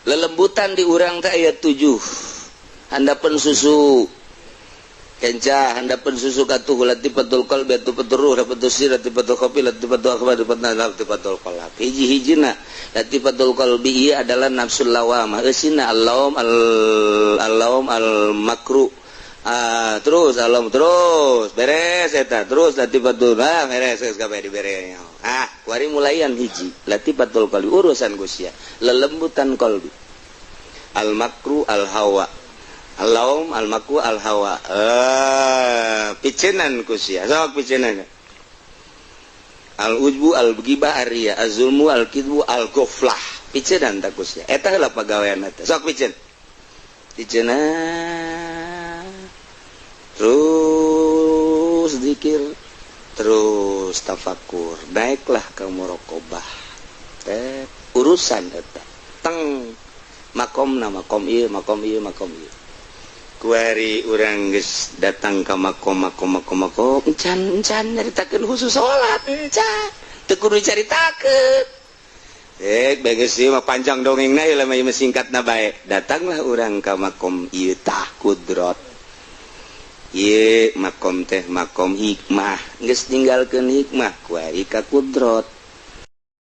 lelembutan di urang teh ayat 7 handapan susu kenca handapan susu katuh latifatul qalbi latifatul ruh latifatul sir latifatul qafi latifatul akhbar latifatul qalb hiji-hijina latifatul qalbi ieu adalah nafsul lawamah eusina al-lawm al-makru terus alam terus beres eta terus latifatul beres geus kabeh diberenya kuari mulaian hiji latifatul qalbi urusan Gusti lelembutan qalbi al-makru al-hawa al-lawm al-makru al-hawa picenan Gusti sok picenan al-ujbu al-ghibah ar-riya az-zulmu al-kidbu al-ghaflah picenan ta Gusti eta heula pagawean eta sok picen picenan terus zikir terus tafakur naiklah ke muraqabah urusan eta teng makomna makom ieu kuari urang geus datang ka makom encan nyaritakeun khusus salat encan teu kudu dicaritakeun beges ieu mah panjang dongengna ieu mah singkatna bae datanglah urang ka makom ieu tah kudrat ieu makom teh makom hikmah geus ninggalkeun hikmah kuari ka kudrat